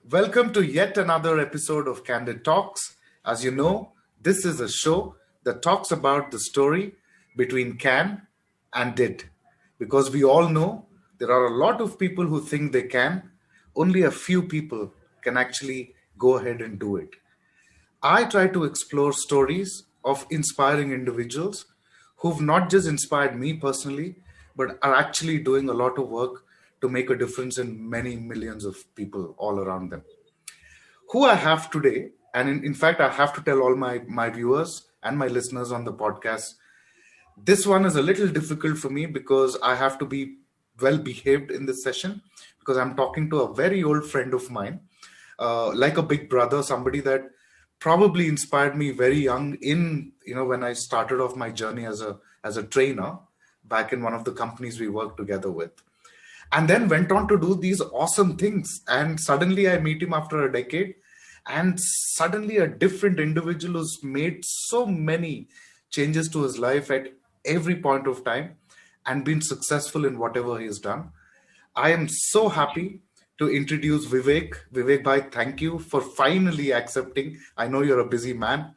Welcome to yet another episode of Can.Did Talks. As you know, this is a show that talks about the story between can and did. Because we all know there are a lot of people who think they can, only a few people can actually go ahead and do it. I try to explore stories of inspiring individuals who've not just inspired me personally, but are actually doing a lot of work to make a difference in many millions of people all around them. Who I have today, and in fact, I have to tell all my viewers and my listeners on the podcast, this one is a little difficult for me because I have to be well behaved in this session because I'm talking to a very old friend of mine, like a big brother, somebody that probably inspired me very young in, when I started off my journey as a trainer back in one of the companies we worked together with, and then went on to do these awesome things. And suddenly I meet him after a decade, and suddenly a different individual who's made so many changes to his life at every point of time and been successful in whatever he has done. I am so happy to introduce Vivek. Vivek bhai, thank you for finally accepting. I know you're a busy man.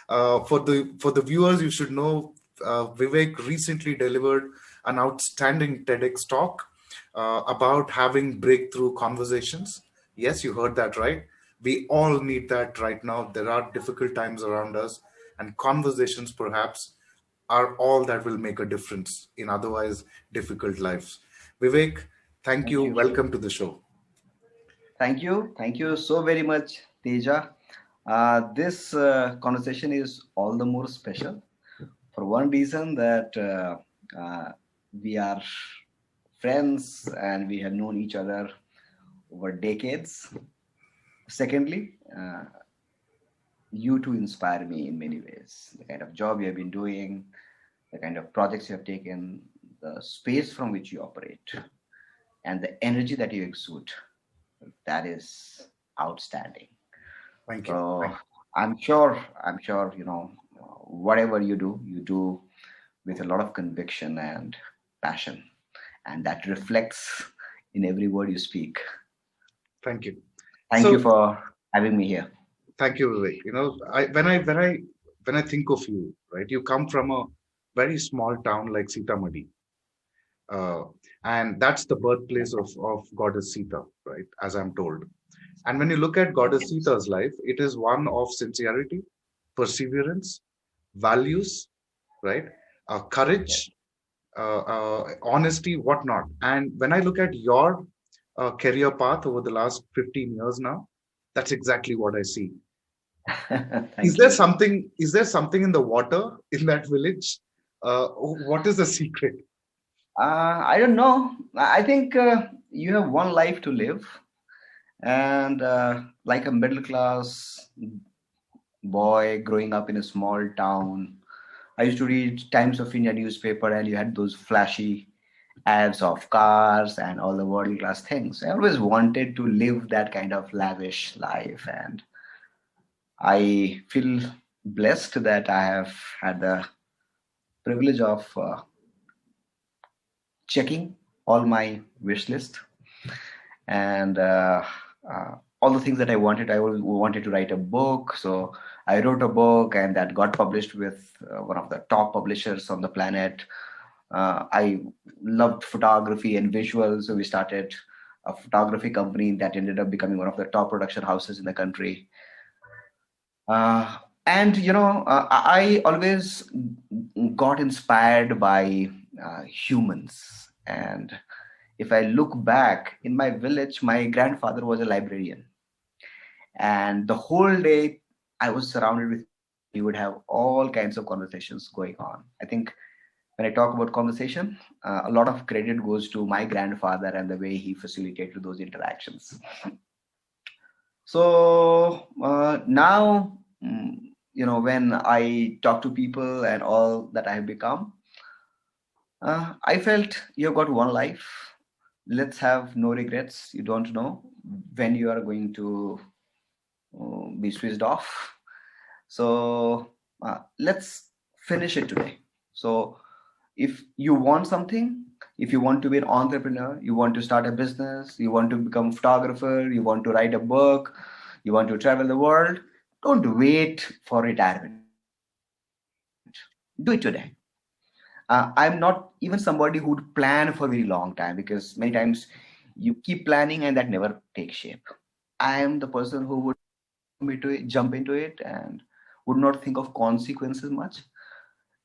For the viewers, you should know Vivek recently delivered an outstanding TEDx talk about having breakthrough conversations. Yes, you heard that right. We all need that right now. There are difficult times around us, and conversations perhaps are all that will make a difference in otherwise difficult lives. Vivek, thank Thank you. you. Welcome to the show. Thank you. Thank you so very much, Teja. This conversation is all the more special for one reason that we are friends and we have known each other over decades. Secondly, you two inspire me in many ways. The kind of job you have been doing, the kind of projects you have taken, the space from which you operate, and the energy that you exude. That is outstanding. Thank you. So I'm sure, whatever you do with a lot of conviction and passion, and that reflects in every word you speak. Thank you. Thank you So for having me here. thank you, Vivek. When I think of you, right, you come from a very small town like Sitamarhi, uh, and that's the birthplace of Goddess Sita, right? As I'm told. And when you look at Goddess Sita's life, it is one of sincerity, perseverance, values, right? Courage, honesty, whatnot. And when I look at your career path over the last 15 years now, that's exactly what I see. Is Thank there you. something? Is there something in the water in that village? What is the secret? I don't know. I think you have one life to live, and like a middle class boy growing up in a small town, I used to read Times of India newspaper, and you had those flashy ads of cars and all the world class things. I always wanted to live that kind of lavish life, and I feel blessed that I have had the privilege of checking all my wish list and all the things that I wanted. Wanted to write a book, so I wrote a book, and that got published with one of the top publishers on the planet. I loved photography and visuals, so we started a photography company that ended up becoming one of the top production houses in the country. Uh, and I always got inspired by humans. And if I look back in my village, my grandfather was a librarian, and the whole day I was surrounded with people, and we would have all kinds of conversations going on. I think when I talk about conversation, a lot of credit goes to my grandfather and the way he facilitated those interactions. So now, when I talk to people and all that I have become, I felt you've got one life. Let's have no regrets. You don't know when you are going to be switched off. So let's finish it today. So if you want something, If you want to be an entrepreneur, you want to start a business, you want to become a photographer, you want to write a book, you want to travel the world, don't wait for retirement. Do it today. I'm not even somebody who'd plan for a very long time, because many times you keep planning and that never takes shape. I am the person who would jump into it and would not think of consequences much.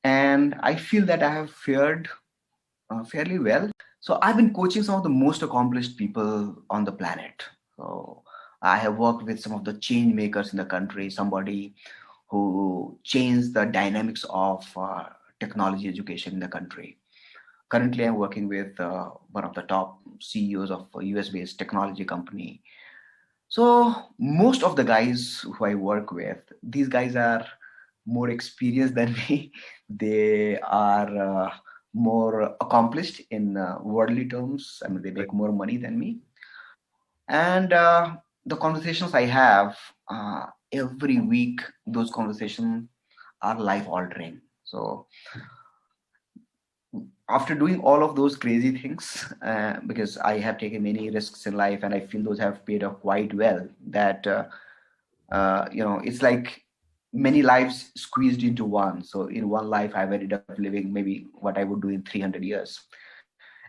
And I feel that I have fared fairly well. So I've been coaching some of the most accomplished people on the planet. So I have worked with some of the change makers in the country, somebody who changed the dynamics of technology education in the country. Currently, I'm working with one of the top CEOs of a US-based technology company. So most of the guys who I work with, these guys are more experienced than me. They are more accomplished in worldly terms. I mean, they Right. make more money than me. And the conversations I have every week, those conversations are life altering. So after doing all of those crazy things, because I have taken many risks in life and I feel those have paid off quite well, that it's like many lives squeezed into one. So in one life, I've ended up living maybe what I would do in 300 years.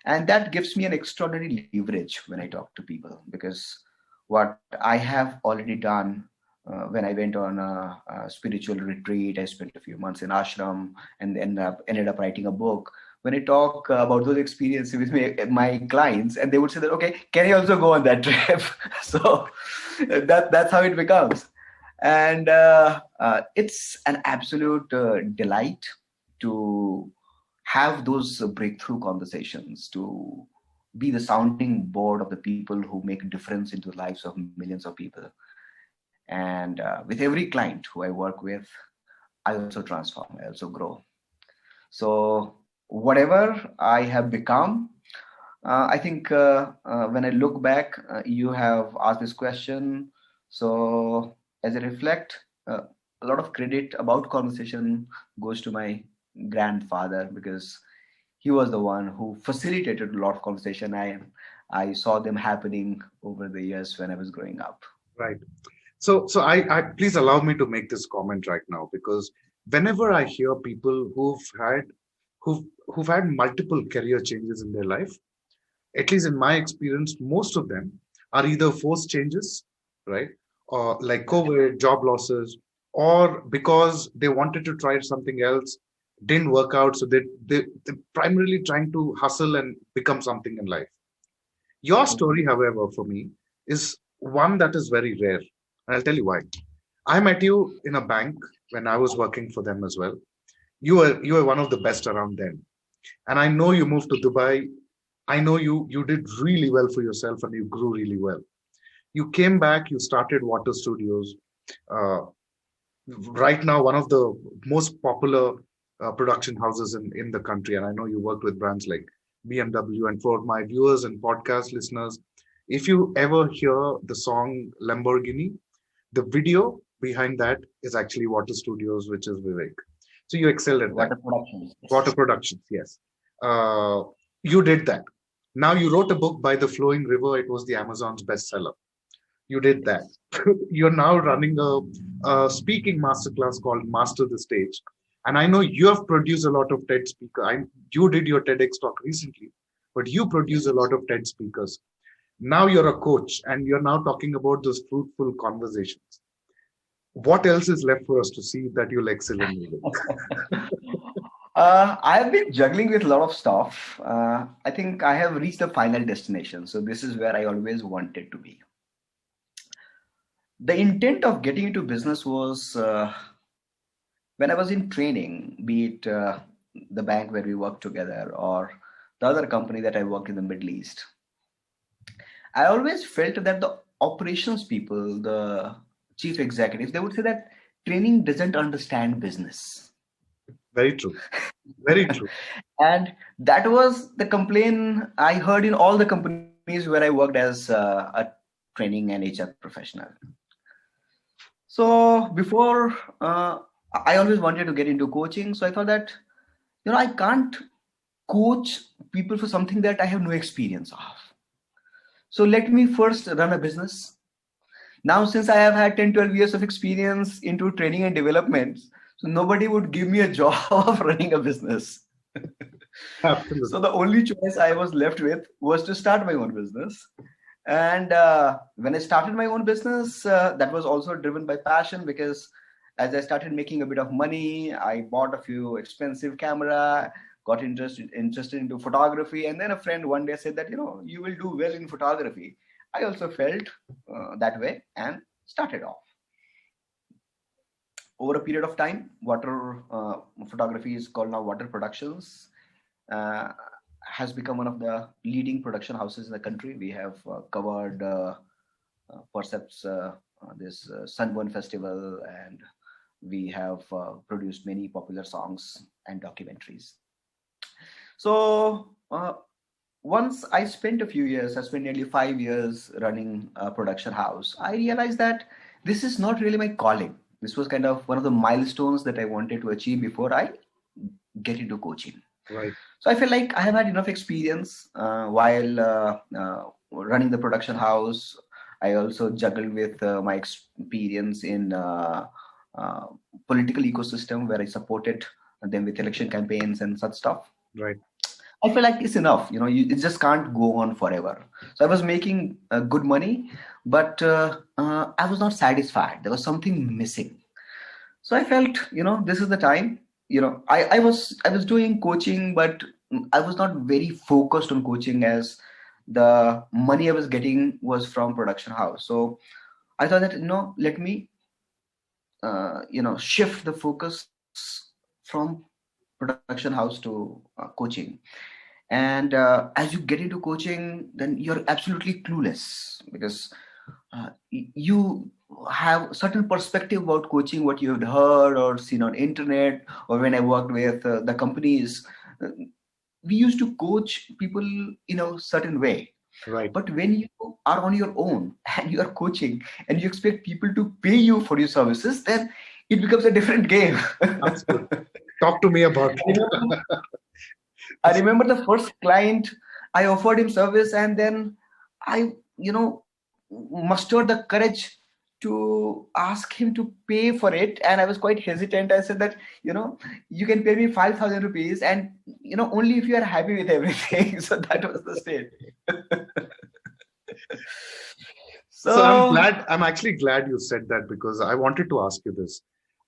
And that gives me an extraordinary leverage when I talk to people, because what I have already done when I went on a spiritual retreat, I spent a few months in ashram and ended up writing a book. When I talk about those experiences with my clients, and they would say that, okay, can I also go on that trip? So that's how it becomes. And it's an absolute delight to have those breakthrough conversations, to be the sounding board of the people who make a difference into the lives of millions of people. And with every client who I work with, I also transform, I also grow. So whatever I have become, I think when I look back, you have asked this question. So as I reflect, a lot of credit about conversation goes to my grandfather, because he was the one who facilitated a lot of conversation. I saw them happening over the years when I was growing up. Right. So I please allow me to make this comment right now, because whenever I hear people who've had multiple career changes in their life, at least in my experience, most of them are either forced changes, right? Or like COVID, job losses, or because they wanted to try something else, didn't work out. So they're primarily trying to hustle and become something in life. Your story, however, for me, is one that is very rare. And I'll tell you why. I met you in a bank when I was working for them as well. You were one of the best around then. And I know you moved to Dubai. I know you did really well for yourself and you grew really well. You came back, you started Water Studios. Uh, right now, one of the most popular production houses in the country. And I know you worked with brands like BMW. And for my viewers and podcast listeners, if you ever hear the song Lamborghini, the video behind that is actually Water Studios, which is Vivek. So you excelled at that. Water productions. Water productions, yes. Uh, you did that. Now you wrote a book by the flowing river. It was the Amazon's bestseller. You did that. Yes. You're now running a speaking masterclass called Master the Stage. And I know you have produced a lot of TED speakers. You did your TEDx talk recently, but you produce a lot of TED speakers. Now you're a coach and you're now talking about those fruitful conversations. What else is left for us to see that you'll excel in music? I've been juggling with a lot of stuff. I think I have reached the final destination. So this is where I always wanted to be. The intent of getting into business was when I was in training, be it the bank where we worked together or the other company that I worked in the Middle East. I always felt that the operations people, the chief executives, they would say that training doesn't understand business. Very true. Very true. And that was the complaint I heard in all the companies where I worked as a training and HR professional. So before, I always wanted to get into coaching. So I thought that, I can't coach people for something that I have no experience of. So let me first run a business. Now, since I have had 10, 12 years of experience into training and development, so nobody would give me a job of running a business. Absolutely. So the only choice I was left with was to start my own business. And when I started my own business, that was also driven by passion, because as I started making a bit of money, I bought a few expensive camera, got interested into photography, and then a friend one day said that, you will do well in photography. I also felt that way and started off. Over a period of time, water photography is called now Water Productions. Has become one of the leading production houses in the country. We have covered perhaps this Sunburn Festival, and we have produced many popular songs and documentaries. So once I spent nearly 5 years running a production house, I realized that this is not really my calling. This was kind of one of the milestones that I wanted to achieve before I get into coaching. Right. So I feel like I have had enough experience while running the production house. I also juggled with my experience in political ecosystem, where I supported them with election campaigns and such stuff. Right. I feel like it's enough. It just can't go on forever. So I was making good money, but I was not satisfied. There was something missing. So I felt, this is the time. I was doing coaching, but I was not very focused on coaching, as the money I was getting was from production house. So I thought that, let me shift the focus from production house to coaching. And as you get into coaching, then you're absolutely clueless, because you have certain perspective about coaching, what you have heard or seen on internet, or when I worked with the companies, we used to coach people in a certain way. Right. But when you are on your own and you are coaching and you expect people to pay you for your services, then it becomes a different game. Absolutely. Talk to me about it. I remember the first client, I offered him service, and then I, mustered the courage to ask him to pay for it. And I was quite hesitant. I said that, you can pay me 5,000 rupees, and, only if you are happy with everything. So that was the state. So I'm actually glad you said that, because I wanted to ask you this.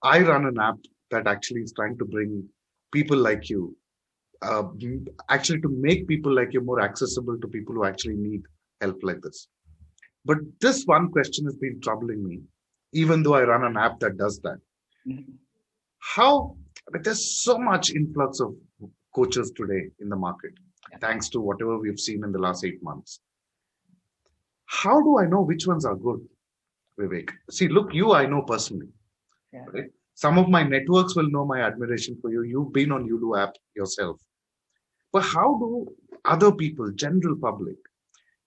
I run an app that actually is trying to bring people like you, actually to make people like you more accessible to people who actually need help like this. But this one question has been troubling me, even though I run an app that does that. Mhm. How, but there's so much influx of coaches today in the market, thanks to whatever we've seen in the last 8 months. How do I know which ones are good, Vivek? See, look, you I know personally. Yeah. Right? Some of my networks will know my admiration for you. You've been on UDo app yourself. But how do other people, general public,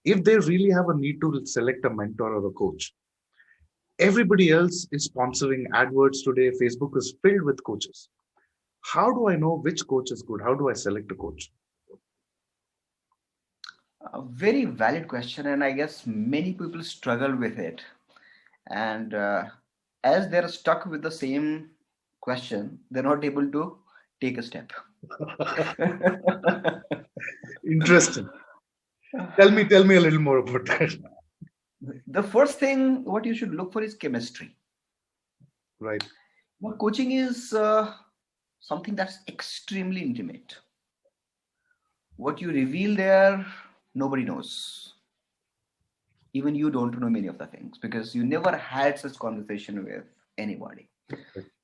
if they really have a need to select a mentor or a coach? Everybody else is sponsoring adverts today. Facebook is filled with coaches. How do I know which coach is good? How do I select a coach? A very valid question, and I guess many people struggle with it. And as they're stuck with the same question, they're not able to take a step. Interesting. Tell me a little more about that. The first thing what you should look for is chemistry. Right. Well, coaching is something that's extremely intimate. What you reveal there, nobody knows. Even you don't know many of the things, because you never had such conversation with anybody,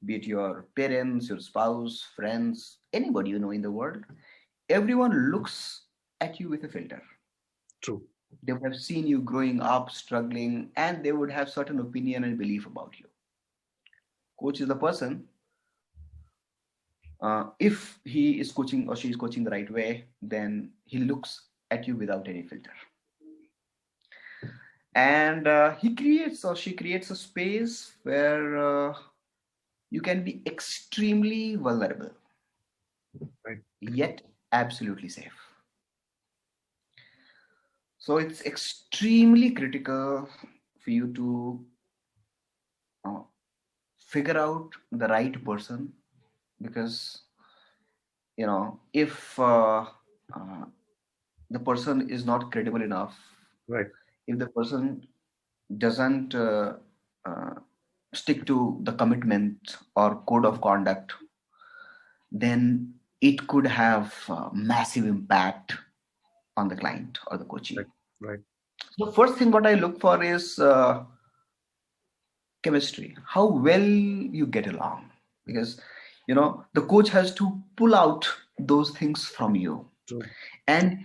be it your parents, your spouse, friends, anybody you know in the world. Everyone looks at you with a filter. True. They would have seen you growing up, struggling, and they would have certain opinion and belief about you. Coach is the person, if he is coaching or she is coaching the right way, then he looks at you without any filter. And he creates or she creates a space where you can be extremely vulnerable. Right. Yet absolutely safe. So it's extremely critical for you to uh, figure out the right person, because if uh, the person is not credible enough, Right. if the person doesn't uh, stick to the commitment or code of conduct, then it could have massive impact on the client or the Right. coachee. Right. So first thing what I look for is chemistry, how well you get along, because the coach has to pull out those things from you. True. And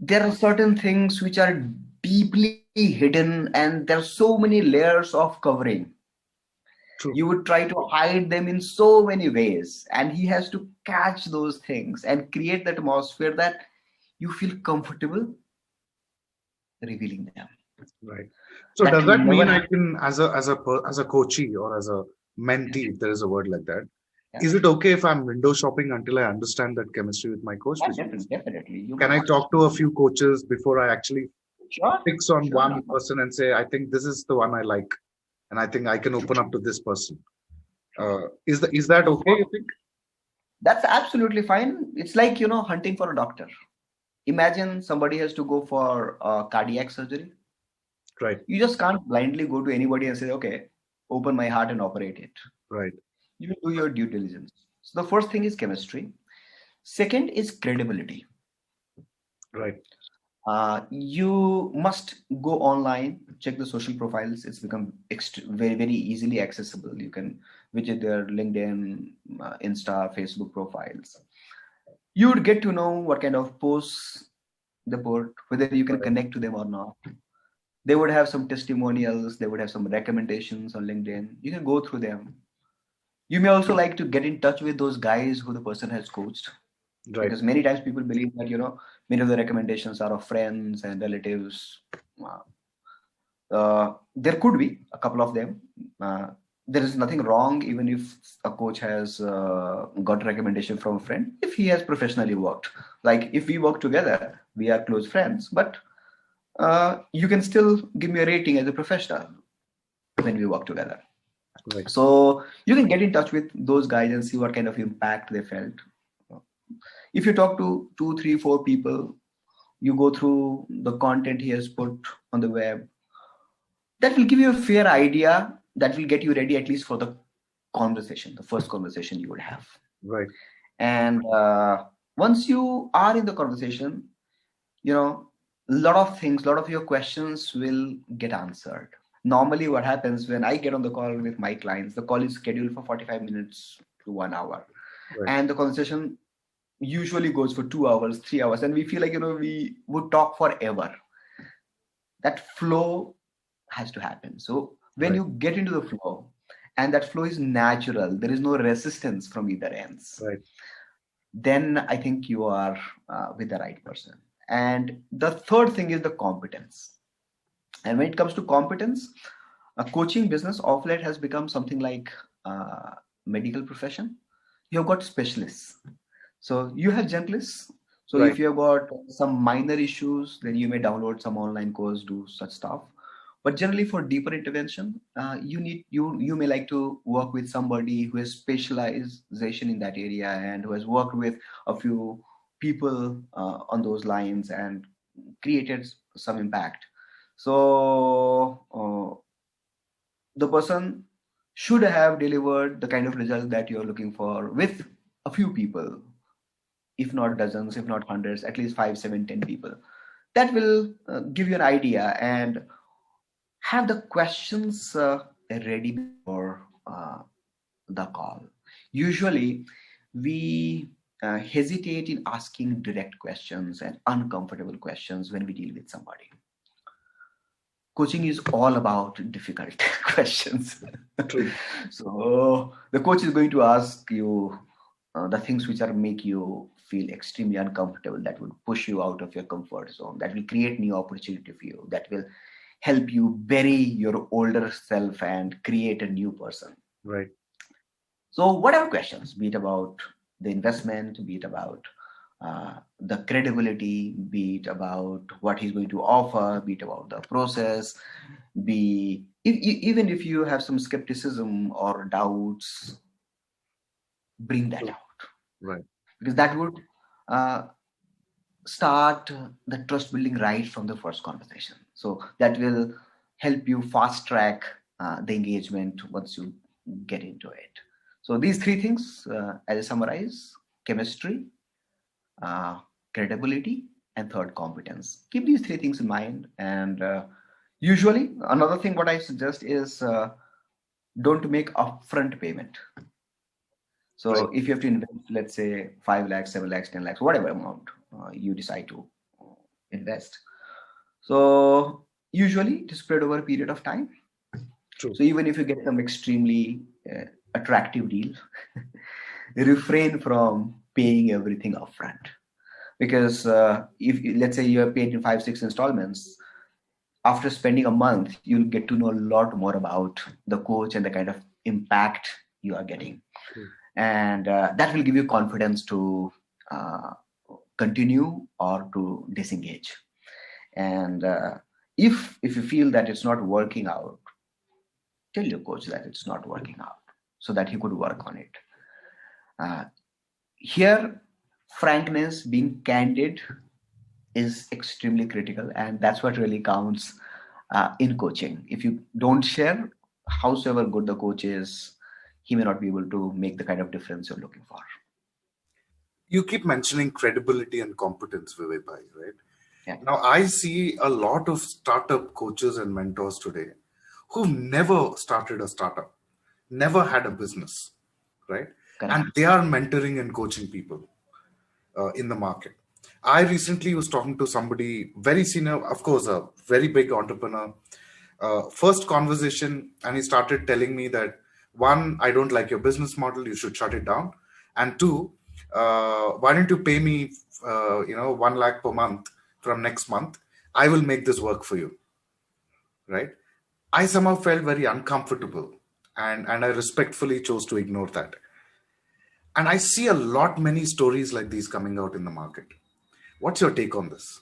there are certain things which are deeply hidden, and there are so many layers of covering. True. You would try to hide them in so many ways, and he has to catch those things and create that atmosphere that you feel comfortable revealing them. Right. So That does will that never mean I happen. can, as a coachee or as a mentee, if there is a word like that, Yeah, is it okay if I'm window shopping until I understand that chemistry with my coach? yeah, definitely. You Can I must. talk to a few coaches before I actually Sure, fix on sure. one person and say, I think this is the one I like, and I think I can open up to this person? Sure. Is that So okay, you think? that's absolutely fine. It's like, hunting for a doctor. Imagine somebody has to go for cardiac surgery. Right. You just can't blindly go to anybody and say, okay, open my heart and operate it. Right. You do your due diligence. So the first thing is chemistry. Second is credibility. Right. You must go online, check the social profiles. It's become very, very easily accessible. You can visit their LinkedIn, Insta, Facebook profiles. You would get to know what kind of posts they put, whether you can Right. connect to them or not. They would have some testimonials, they would have some recommendations on LinkedIn. You can go through them. You may also like to get in touch with those guys who the person has coached, Right. because many times people believe that many of the recommendations are of friends and relatives. Uh, there could be a couple of them. Uh, there is nothing wrong even if a coach has got a recommendation from a friend, if he has professionally worked. Like if we work together, we are close friends, but you can still give me a rating as a professional when we work together. Right. So you can get in touch with those guys and see what kind of impact they felt. If you talk to two, three, four people, you go through the content he has put on the web, that will give you a fair idea, that will get you ready at least for the conversation, the first conversation you would have. Right. And once you are in the conversation, a lot of your questions will get answered. Normally what happens when I get on the call with my clients, the call is scheduled for 45 minutes to 1 hour, Right. and the conversation usually goes for 2 hours, 3 hours, and we feel like we would talk forever. That flow has to happen. So when Right. you get into the flow, and that flow is natural, there is no resistance from either ends, Right. then I think you are with the right person. And the third thing is the competence. And when it comes to competence, a coaching business of late has become something like a medical profession. You have got specialists. So you have generalists. So Right. if you have got some minor issues, then you may download some online course, do such stuff. But generally, for deeper intervention, you may like to work with somebody who has specialization in that area and who has worked with a few people on those lines and created some impact. So the person should have delivered the kind of result that you're looking for with a few people, if not dozens, if not hundreds, at least 5, 7, 10 people. That will give you an idea, and have the questions ready before the call. Usually, we hesitate in asking direct questions and uncomfortable questions when we deal with somebody. Coaching is all about difficult questions. True. So the coach is going to ask you the things which are make you feel extremely uncomfortable, that would push you out of your comfort zone, that will create new opportunity for you, that will help you bury your older self and create a new person. Right. So whatever questions, be it about the investment, be it about the credibility, be it about what he's going to offer, be it about the process, even if you have some skepticism or doubts, bring that True. out, Right. because that would uh, start the trust building right from the first conversation. So that will help you fast track the engagement once you get into it. So these three things, as I summarize: chemistry, uh, credibility, and third, competence. Keep these three things in mind. And usually, another thing what I suggest is don't make upfront payment. So Right. if you have to invest, let's say 5 lakhs, 7 lakhs, 10 lakhs, whatever amount you decide to invest. So usually it is spread over a period of time. True. So even if you get some extremely attractive deal, refrain from paying everything upfront. Because if let's say you are paid in 5 6 installments, after spending a month you'll get to know a lot more about the coach and the kind of impact you are getting, True. and that will give you confidence to uh, continue or to disengage. And if you feel that it's not working out, tell your coach that it's not working out so that he could work on it. Here, frankness, being candid, is extremely critical, and that's what really counts in coaching. If you don't share, howsoever good the coach is, he may not be able to make the kind of difference you're looking for. You keep mentioning credibility and competence, Vivek bhai, right? Yeah, Now, I see a lot of startup coaches and mentors today who've never started a startup, never had a business, right? correct. And they are mentoring and coaching people in the market. I recently was talking to somebody very senior, of course, a very big entrepreneur. First conversation, and he started telling me that one, I don't like your business model, you should shut it down, and two, why don't you pay me, 1 lakh per month from next month? I will make this work for you, right? I somehow felt very uncomfortable, and I respectfully chose to ignore that. And I see a lot many stories like these coming out in the market. What's your take on this?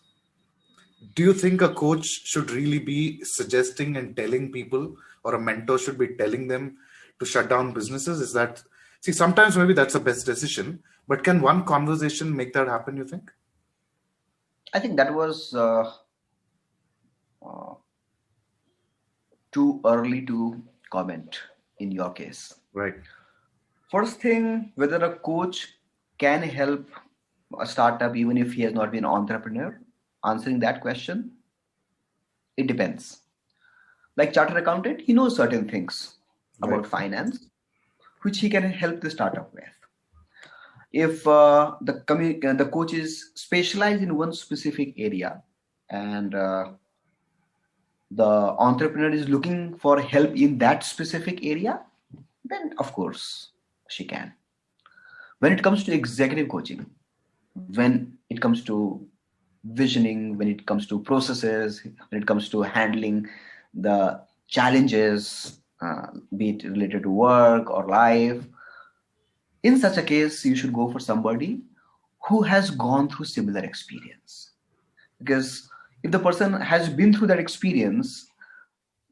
Do you think a coach should really be suggesting and telling people, or a mentor should be telling them to shut down businesses? Is that, see, sometimes maybe that's the best decision, but can one conversation make that happen, you think? I think that was uh, too early to comment in your case. Right. First thing, whether a coach can help a startup even if he has not been an entrepreneur, answering that question, it depends. Like chartered accountant, he knows certain things Right. about finance, which he can help the startup with. If the coach is specialized in one specific area, and the entrepreneur is looking for help in that specific area, then of course she can. When it comes to executive coaching, when it comes to visioning, when it comes to processes, when it comes to handling the challenges, be it related to work or life, in such a case, you should go for somebody who has gone through similar experience. Because if the person has been through that experience,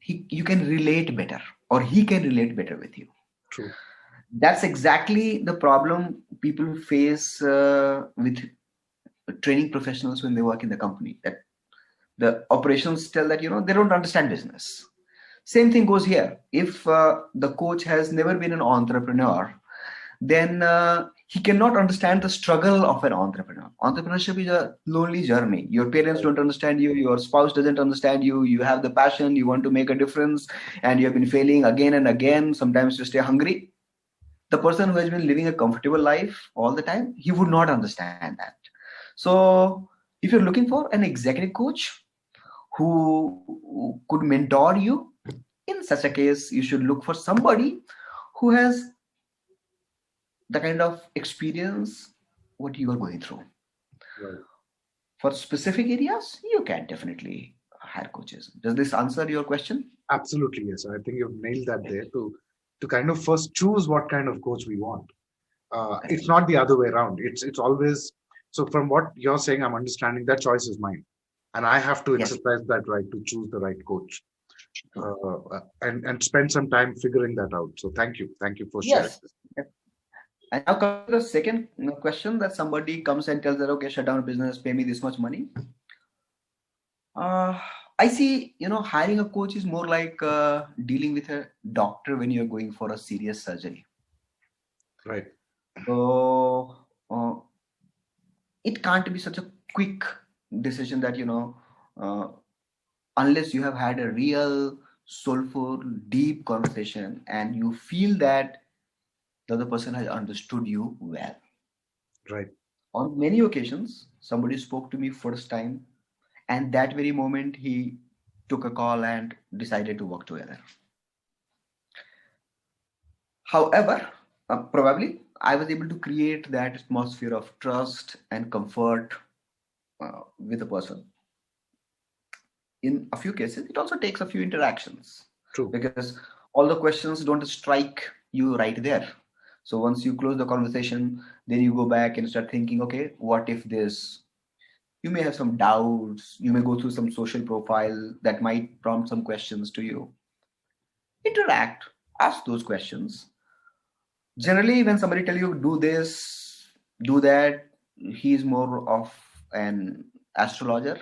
you can relate better, or he can relate better with you. True. That's exactly the problem people face with training professionals when they work in the company. That the operations tell that they don't understand business. Same thing goes here. If the coach has never been an entrepreneur, then he cannot understand the struggle of an entrepreneur. Entrepreneurship is a lonely journey. Your parents don't understand you, your spouse doesn't understand you, you have the passion, you want to make a difference, and you have been failing again and again, sometimes you stay hungry. The person who has been living a comfortable life all the time, he would not understand that. So if you're looking for an executive coach who could mentor you, in such a case, you should look for somebody who has the kind of experience what you are going through. Right. For specific areas, you can definitely hire coaches. Does this answer your question? Absolutely, yes. I think you've nailed that there, to kind of first choose what kind of coach we want. It's Correct. not the other way around. It's always So from what you're saying, I'm understanding that choice is mine, and I have to Yes, exercise that right to choose the right coach, true. and spend some time figuring that out. So thank you for sharing Yes. this. Yes. And now coming to the second question, that somebody comes and tells that, okay, shut down a business, pay me this much money. Uh, I see, hiring a coach is more like dealing with a doctor when you're going for a serious surgery. Right, So it can't be such a quick decision that, uh, unless you have had a real, soulful, deep conversation and you feel that the other person has understood you well. right, On many occasions, somebody spoke to me first time, and that very moment he took a call and decided to work together. However, probably I was able to create that atmosphere of trust and comfort with the person. In a few cases, it also takes a few interactions true, because all the questions don't strike you right there. So once you close the conversation, then you go back and start thinking, okay, what if this? You may have some doubts. You may go through some social profile that might prompt some questions to you. Interact, ask those questions. Generally, when somebody tell you do this, do that, he's more of an astrologer.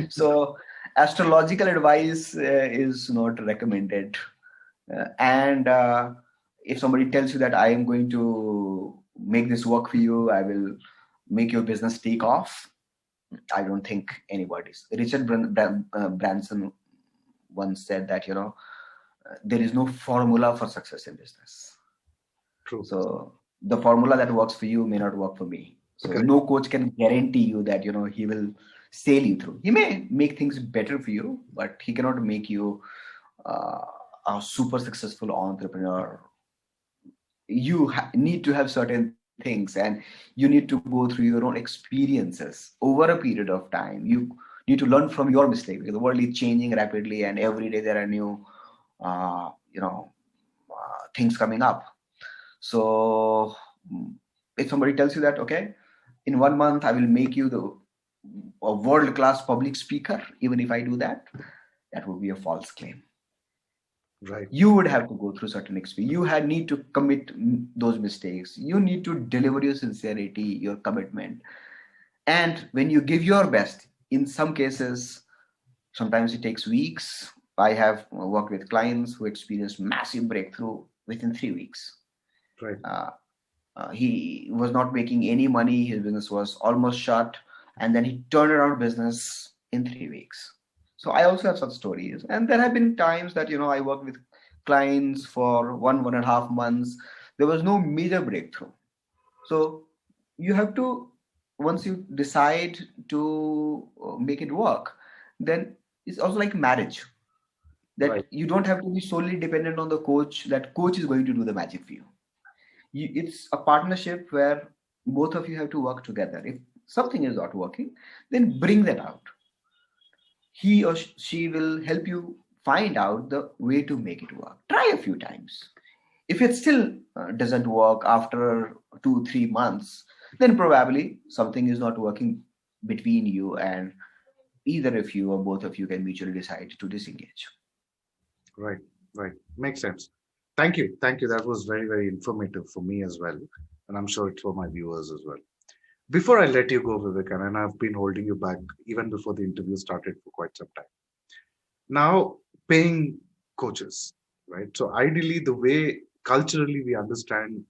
So astrological advice is not recommended. And if somebody tells you that I am going to make this work for you, I will make your business take off, I don't think anybody's. Richard Branson once said that, there is no formula for success in business. true. So the formula that works for you may not work for me. So Correct. no coach can guarantee you that, he will sail you through. He may make things better for you, but he cannot make you uh, a super successful entrepreneur. You need to have certain things, and you need to go through your own experiences over a period of time. You need to learn from your mistake because the world is changing rapidly, and every day there are new things coming up. So if somebody tells you that, okay, in 1 month I will make you a world class public speaker, even if I do that, that would be a false claim. Right, You would have to go through certain experience. You had need to commit those mistakes. You need to deliver your sincerity, your commitment. And when you give your best, in some cases, sometimes it takes weeks. I have worked with clients who experienced massive breakthrough within 3 weeks. right, Uh, he was not making any money. His business was almost shut, and then he turned around business in 3 weeks. So I also have such stories, and there have been times that I worked with clients for 1.5 months. There was no major breakthrough. So you have to, once you decide to make it work, then it's also like marriage, right, that you don't have to be solely dependent on the coach. That coach is going to do the magic for you. It's a partnership where both of you have to work together. If something is not working, then bring that out. He or she will help you find out the way to make it work. Try a few times. If it still doesn't work after 2 3 months, then probably something is not working between you, and either of you or both of you can mutually decide to disengage. right, right. Makes sense. Thank you. That was very, very informative for me as well, and I'm sure it's for my viewers as well. Before I let you go, Vivek, and I've been holding you back even before the interview started for quite some time. Now, paying coaches, right? So ideally, the way culturally we understand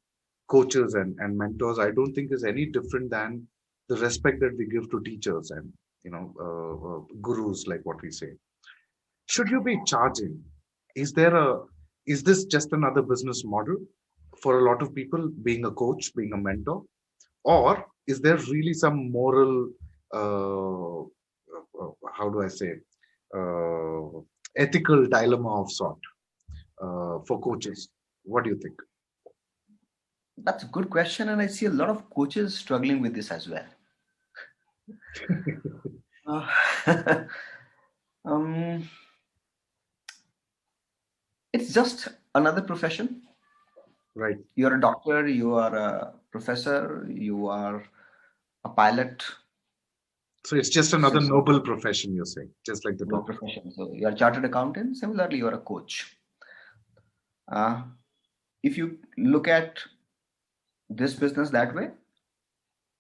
coaches and mentors, I don't think is any different than the respect that we give to teachers and gurus, like what we say. Should you be charging? Is there a is this just another business model for a lot of people, being a coach, being a mentor, or is there really some moral, how do I say, uh, ethical dilemma of sort for coaches? What do you think? That's a good question, and I see a lot of coaches struggling with this as well. Uh, um, it's just another profession. Right. You're a doctor, you are a professor, you are a pilot. So it's just So, another so noble profession, you're saying, just like the no doctor. profession. So you're a chartered accountant. Similarly, you're a coach. Uh, if you look at this business that way,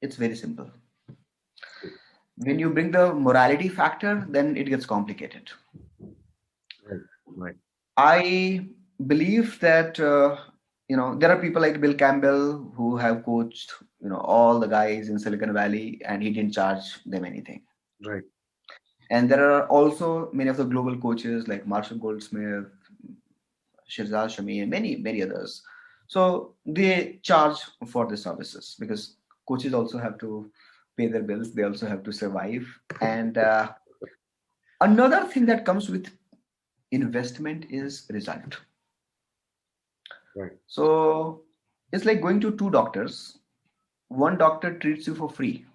it's very simple. When you bring the morality factor, then it gets complicated. Right. Right. I believe that there are people like Bill Campbell who have coached all the guys in Silicon Valley, and he didn't charge them anything. Right. And there are also many of the global coaches like Marshall Goldsmith, Shirzad Shami, and many others. So they charge for the services because coaches also have to pay their bills. They also have to survive. And another thing that comes with investment is result. Right. So it's like going to two doctors. One doctor treats you for free.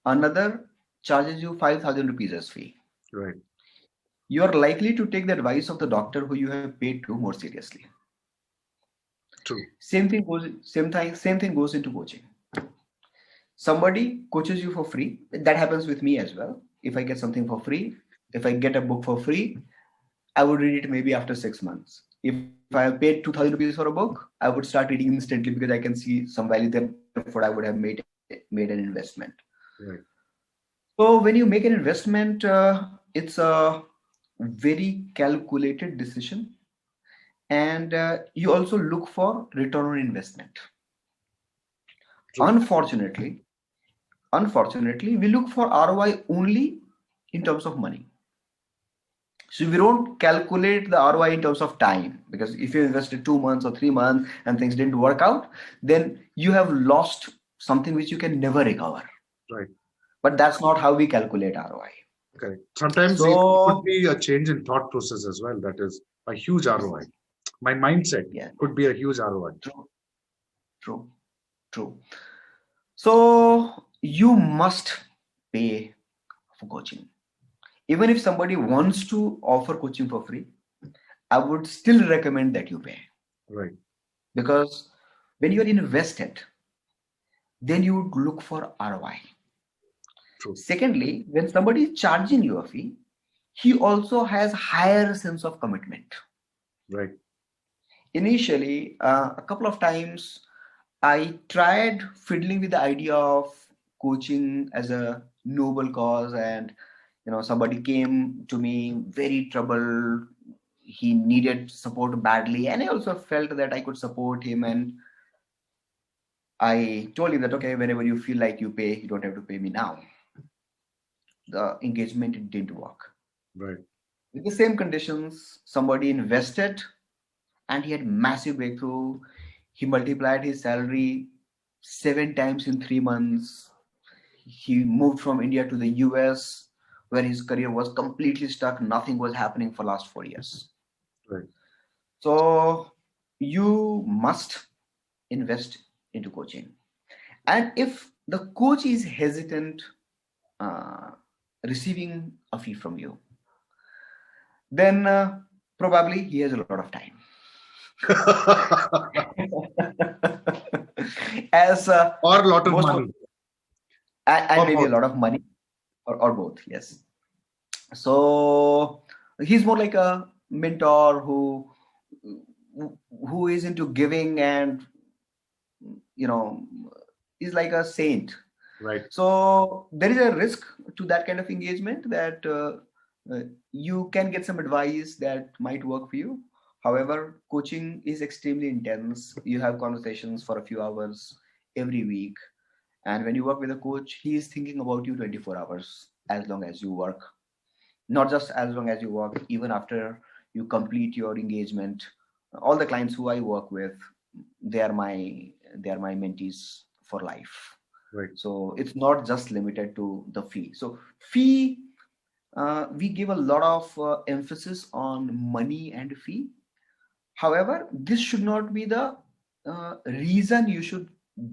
Another charges you 5,000 rupees as fee. Right. You are likely to take the advice of the doctor who you have paid to more seriously. True. Same thing goes into coaching. Somebody coaches you for free. That happens with me as well. If I get something for free, if I get a book for free, I would read it maybe after 6 months. If I have paid 2,000 rupees for a book, I would start reading instantly because I can see some value there. Therefore, I would have made an investment. Right. So when you make an investment, it's a very calculated decision, and you also look for return on investment. True. Unfortunately, unfortunately, we look for ROI only in terms of money. So we don't calculate the ROI in terms of time, because if you invested 2 months or 3 months and things didn't work out, then you have lost something which you can never recover. Right. But that's not how we calculate ROI. Correct. Sometimes it could So be a change in thought process as well. That is a huge ROI. My mindset yeah, could be a huge ROI. true, true, true. So you must pay for coaching. Even if somebody wants to offer coaching for free, I would still recommend that you pay, Right. because when you're invested, then you would look for ROI. True. Secondly, when somebody is charging you a fee, he also has higher sense of commitment. Right. Initially, a couple of times, I tried fiddling with the idea of coaching as a noble cause, and somebody came to me very troubled. He needed support badly, and I also felt that I could support him. And I told him that, okay, whenever you feel like you pay, you don't have to pay me now. The engagement didn't work. Right. With the same conditions, somebody invested and he had massive breakthrough. He multiplied his salary 7 times in 3 months. He moved from India to the US, where his career was completely stuck. Nothing was happening for last 4 years. Right. So you must invest into coaching. And if the coach is hesitant uh, receiving a fee from you, then probably he has a lot of time. As Or a lot of most money. and Or maybe a both. lot of money, or both, yes. So he's more like a mentor who is into giving, and you know is like a saint. Right. So there is a risk to that kind of engagement, that you can get some advice that might work for you. However, coaching is extremely intense. You have conversations for a few hours every week. And when you work with a coach, he is thinking about you 24 hours as long as you work. Not just as long as you work, even after you complete your engagement. All the clients who I work with, they are my mentees for life. Right. So it's not just limited to the fee. So fee, we give a lot of emphasis on money and fee. However, this should not be the reason you should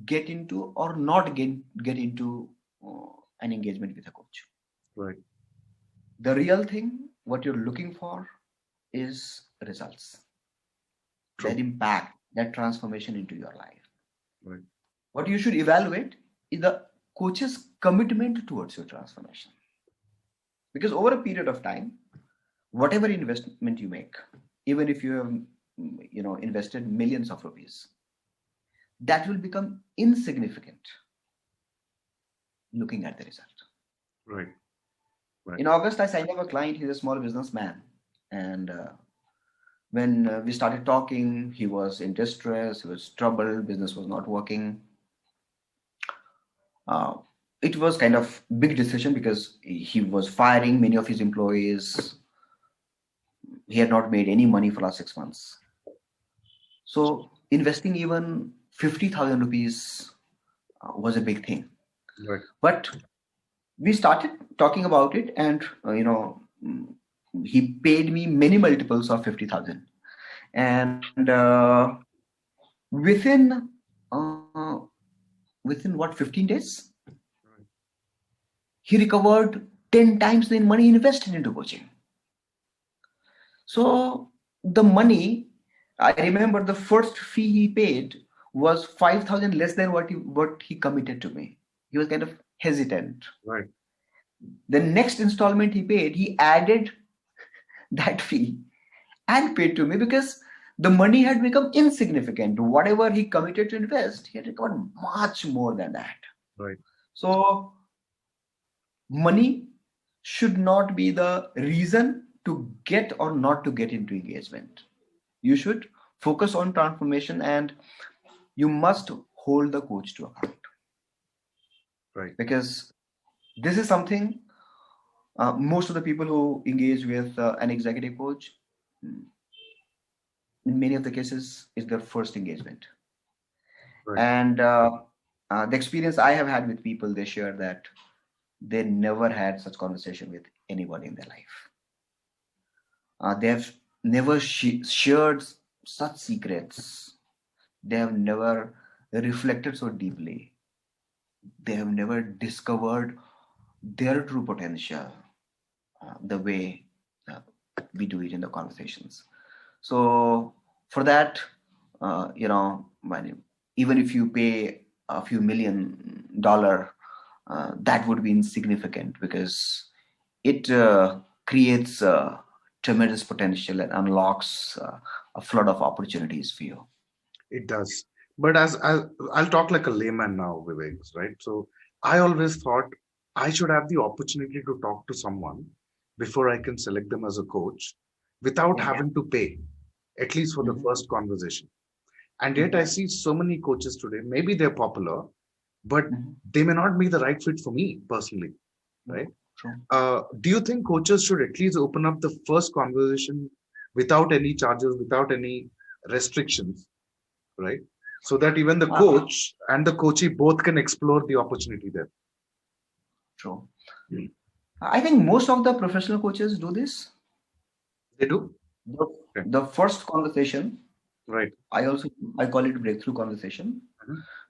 get into or not get into an engagement with a coach. Right. The real thing, what you're looking for, is results, that True. impact. that transformation into your life. Right. What you should evaluate is the coach's commitment towards your transformation. Because over a period of time, whatever investment you make, even if you have invested millions of rupees, that will become insignificant looking at the result. Right. In August, I signed up a client. He's a small businessman, and when we started talking, he was in distress, he was troubled, business was not working. It was kind of big decision because he was firing many of his employees. He had not made any money for last 6 months. So investing even 50,000 rupees was a big thing. Right. But we started talking about it, and he paid me many multiples of 50,000, and within what 15 days, he recovered 10 times the money invested into coaching. So the money, I remember the first fee he paid was 5,000 less than what he committed to me. He was kind of hesitant. Right. The next installment he paid, he added that fee and paid to me because the money had become insignificant. Whatever he committed to invest, he had recovered much more than that. Right. So money should not be the reason to get or not to get into engagement. You should focus on transformation, and you must hold the coach to account. Right. Because this is something most of the people who engage with an executive coach, in many of the cases, is their first engagement. Right. And the experience I have had with people, they share that they never had such conversation with anybody in their life. They have never shared such secrets. They have never reflected so deeply. They have never discovered their true potential the way we do it in the conversations. So for that, even if you pay a few $1 million, that would be insignificant because it creates tremendous potential and unlocks a flood of opportunities for you. It does. But as I'll talk like a layman now, Vivek, right? So I always thought I should have the opportunity to talk to someone before I can select them as a coach without having to pay, at least for the first conversation. And yet I see so many coaches today, maybe they're popular, but they may not be the right fit for me personally, right? Do you think coaches should at least open up the first conversation without any charges, without any restrictions, right? So that even the coach and the coachee both can explore the opportunity there. True. I think most of the professional coaches do this. They do? The first conversation, right? I call it breakthrough conversation.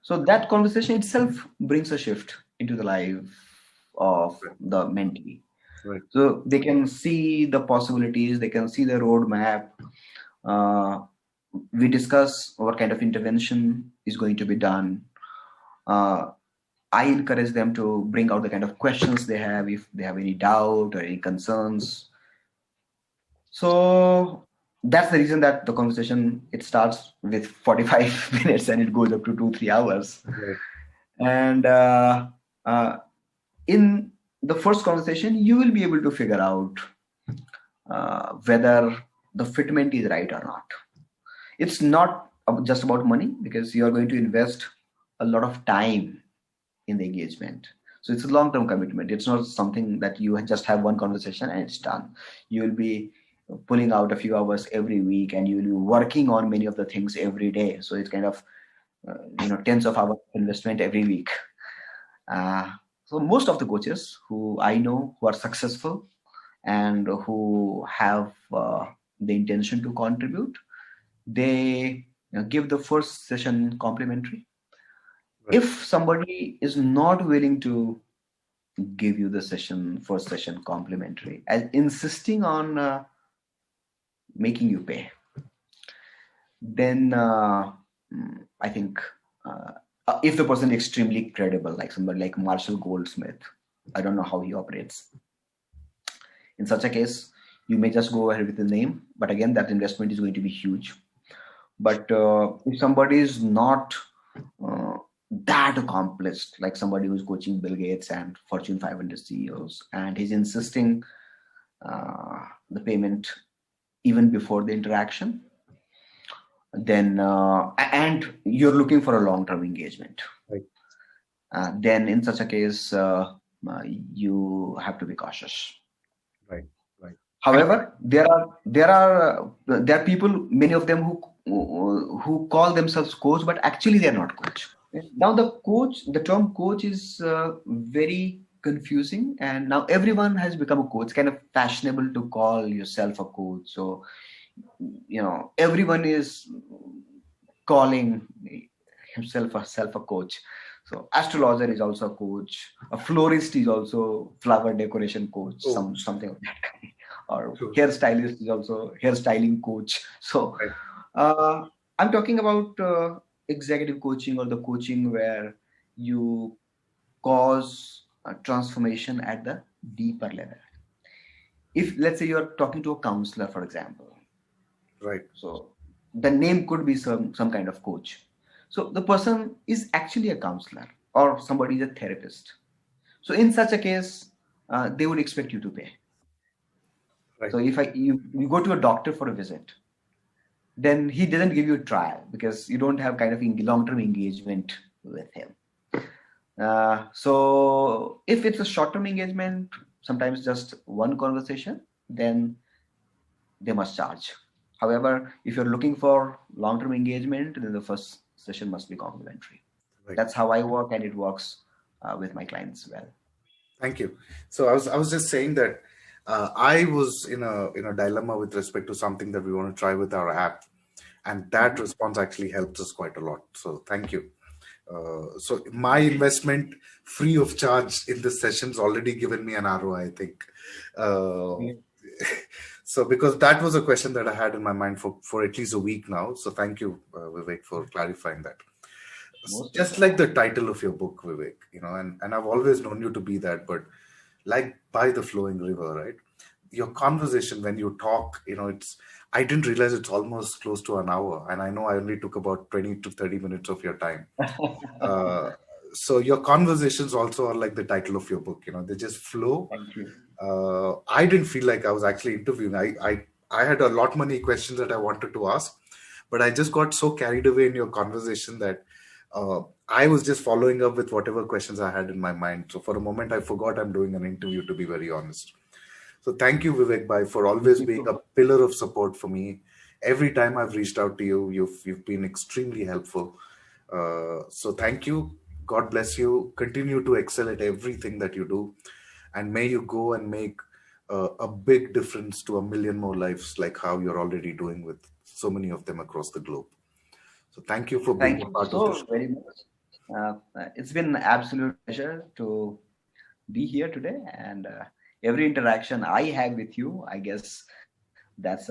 So that conversation itself brings a shift into the life of the mentee. Right. So they can see the possibilities, they can see the roadmap. We discuss what kind of intervention is going to be done. I encourage them to bring out the kind of questions they have, if they have any doubt or any concerns. So that's the reason that the conversation, it starts with 45 minutes and it goes up to 2-3 hours. Right. And in the first conversation, you will be able to figure out whether the fitment is right or not. It's not just about money, because you are going to invest a lot of time in the engagement. So it's a long-term commitment. It's not something that you just have one conversation and it's done. You will be pulling out a few hours every week, and you will be working on many of the things every day. So it's kind of tens of hours investment every week. So most of the coaches who I know who are successful and who have the intention to contribute, they give the first session complimentary. Right. If somebody is not willing to give you the first session complimentary, and insisting on making you pay, then I think if the person is extremely credible, like somebody like Marshall Goldsmith, I don't know how he operates. In such a case, you may just go ahead with the name, but again, that investment is going to be huge. But if somebody is not that accomplished, like somebody who's coaching Bill Gates and Fortune 500 CEOs, and he's insisting the payment even before the interaction, then and you're looking for a long-term engagement, Right. then in such a case, you have to be cautious. Right. Right. However, there are people, many of them who call themselves coach, but actually they are not coach. Now the term coach is very confusing, and now everyone has become a coach. Kind of fashionable to call yourself a coach. So everyone is calling himself or self a coach. So astrologer is also a coach. A florist is also flower decoration coach. Oh. Something of that kind. Or Sure. hairstylist is also hairstyling coach. So Right. I'm talking about executive coaching, or the coaching where you cause a transformation at the deeper level. If, let's say, you're talking to a counselor, for example, Right. so the name could be some kind of coach. So the person is actually a counselor, or somebody is a therapist. So in such a case, they would expect you to pay. Right. So if you go to a doctor for a visit, then he doesn't give you a trial because you don't have kind of long-term engagement with him. So if it's a short-term engagement, sometimes just one conversation, then they must charge. However, if you're looking for long-term engagement, then the first session must be complimentary. Right. That's how I work, and it works with my clients well. Thank you. So I was just saying that I was in a dilemma with respect to something that we want to try with our app, and that Mhm. response actually helps us quite a lot. So thank you. So my investment free of charge in this session's already given me an ROI, I think. Uh, Yeah. so because that was a question that I had in my mind for at least a week now. So thank you, Vivek, for clarifying that. Most Just welcome. like the title of your book, Vivek, and I've always known you to be that, but like by the flowing river, right? Your conversation when you talk, I didn't realize it's almost close to an hour, and I know I only took about 20 to 30 minutes of your time. Uh, so your conversations also are like the title of your book, they just flow. Thank you. I didn't feel like I was actually interviewing. I had a lot many questions that I wanted to ask, but I just got so carried away in your conversation that I was just following up with whatever questions I had in my mind. So for a moment, I forgot I'm doing an interview, to be very honest. So thank you, Vivek Bhai, for always being a pillar of support for me. Every time I've reached out to you, you've been extremely helpful. So thank you. God bless you. Continue to excel at everything that you do, and may you go and make a big difference to a million more lives, like how you're already doing with so many of them across the globe. So thank you for being Thank a you part of the so show. very much. It's been an absolute pleasure to be here today, and every interaction I have with you, I guess that's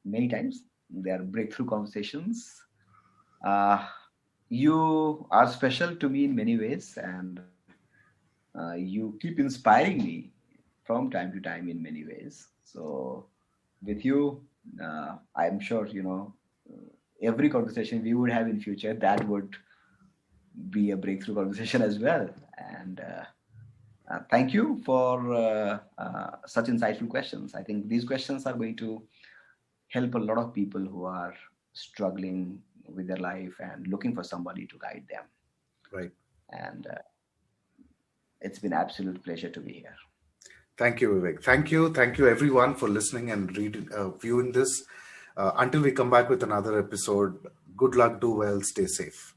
many times they are breakthrough conversations. Uh, you are special to me in many ways, and you keep inspiring me from time to time in many ways. So, with you, I'm sure every conversation we would have in future, that would be a breakthrough conversation as well. And thank you for such insightful questions. I think these questions are going to help a lot of people who are struggling with their life and looking for somebody to guide them. Right. And it's been absolute pleasure to be here. Thank you, Vivek. Thank you. Thank you, everyone, for listening and reading, viewing this. Until we come back with another episode, good luck, do well, stay safe.